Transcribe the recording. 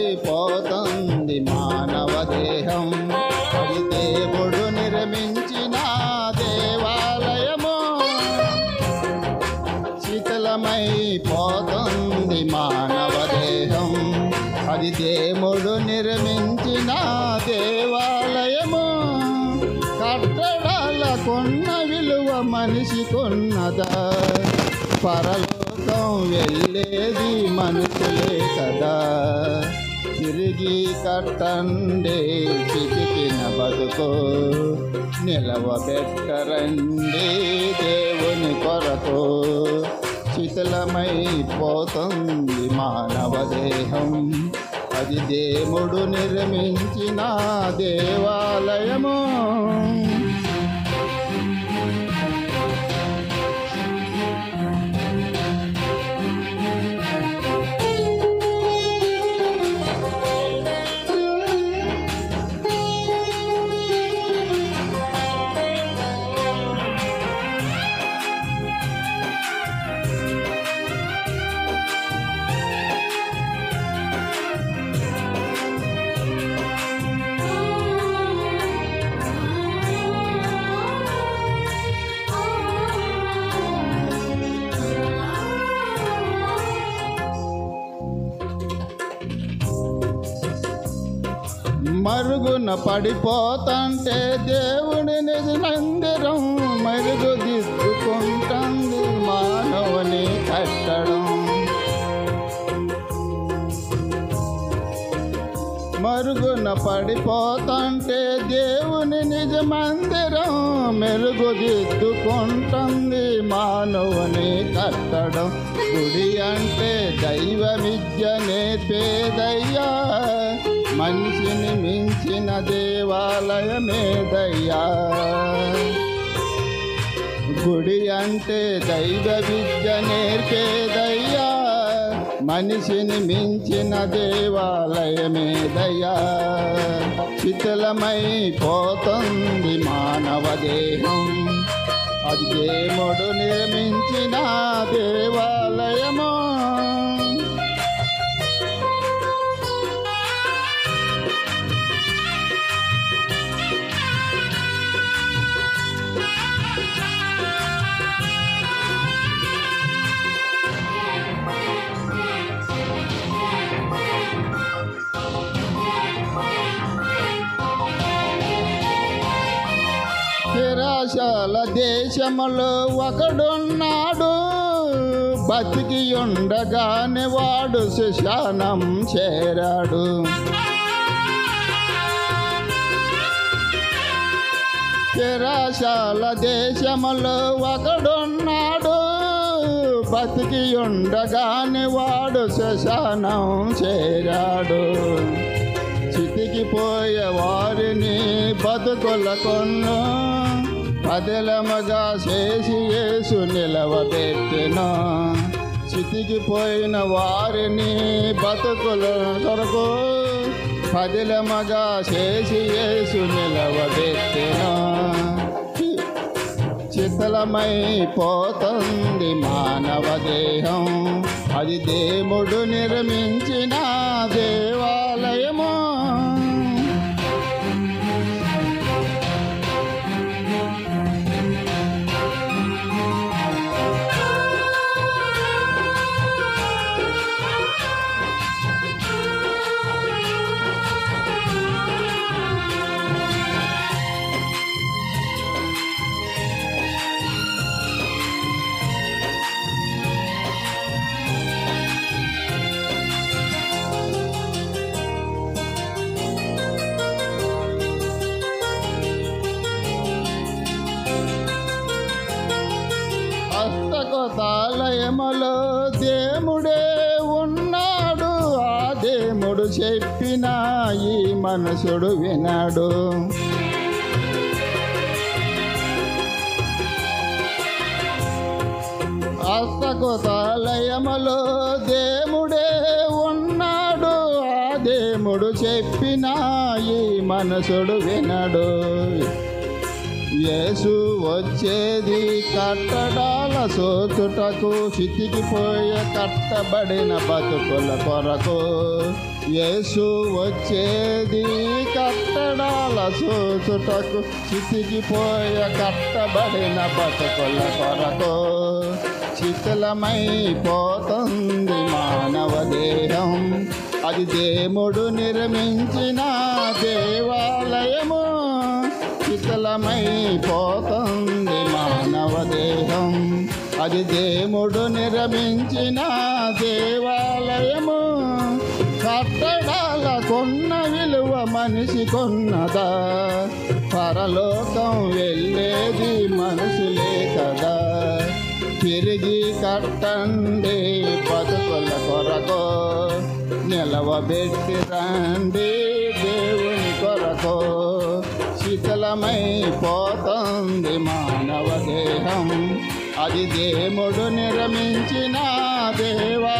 శిథిలమైపోతుంది మానవ దేహం, అది దేవుడు నిర్మించిన దేవాలయము. శిథిలమైపోతుంది మానవ దేహం, అది దేవుడు నిర్మించిన దేవాలయము. కట్టడాలకున్న విలువ మనిషికున్నదా? పరలోకం వెళ్ళేది మనుషులే కదా. తిరిగి కట్టండి చితికిన బతుకు, నిలవబెట్టరండి దేవుని కొరకు. శిథిలమైపోతుంది మానవ దేహం, అది దేవుడు నిర్మించిన దేవాలయము. మరుగున పడిపోతంటే దేవుని నిజ మందిరం మరుగుదిద్దుకుంటుంది మానవుని కట్టడం. మరుగున పడిపోతంటే దేవుని నిజ మందిరం మెరుగుదిద్దుకుంటుంది మానవుని కట్టడం. గుడి అంటే దైవ విద్య నేర్పేదయ్యా, మనిషిని మించిన దేవాలయమేదయ్యా. గుడి అంటే దైవ విద్య నేర్పేదయ్యా, మనిషిని మించిన దేవాలయమేదయ్యా. శిథిలమైపోతుంది మానవ దేహం, అది దేవుడు నిర్మించిన దేవాలయము. నిరాశల దేశములో ఒకడున్నాడు, బతికి ఉండగానే వాడు శ్మశానం చేరాడు. నిరాశల దేశములో ఒకడున్నాడు, బతికి ఉండగానే వాడు శ్మశానం చేరాడు. చితికిపోయే వారిని బతుకులకొన్ను పదిలముగా చేసి యేసు నిలవబెట్టెను. చితికిపోయిన వారిని బతుకుల కొరకు పదిలముగా చేసి యేసు నిలవబెట్టెను. శిథిలమైపోతుంది మానవ దేహం, అది దేవుడు నిర్మించిన దేవాలయము. హస్తకతాలయములో దేవుడే ఉన్నాడు, ఆ దేవుడు చెప్పిన ఈ మనుషుడు వినాడు. శాశ్వతాలయములో దేవుడే ఉన్నాడు, ఆ దేవుడు చెప్పిన ఈ మనసుడు వినడు. యేసు వచ్చేది కట్టడాల సోచుటకు, చితికిపోయే కట్టబడిన బతుకుల కొరకు. యేసు వచ్చేది కట్టడాల సోచుటకు, చితికిపోయే కట్టబడిన బతుకుల కొరకు. శిథిలమైపోతుంది మానవ దేహం, అది దేవుడు నిర్మించిన దేవాలయము. శిథిలమైపోతుంది మానవ దేహం, అది దేవుడు నిర్మించిన దేవాలయము. కట్టడాలకున్న విలువ మనిషి కొన్నదా, పరలోకం వెళ్ళేది మనసులే కదా. తిరిగి కట్టండి బతుకుల కొరకు, నిలవబెట్టి రండి దేవుని కొరకు. శిథిలమైపోతుంది మానవ దేహం, అది దేవుడు నిర్మించిన దేవా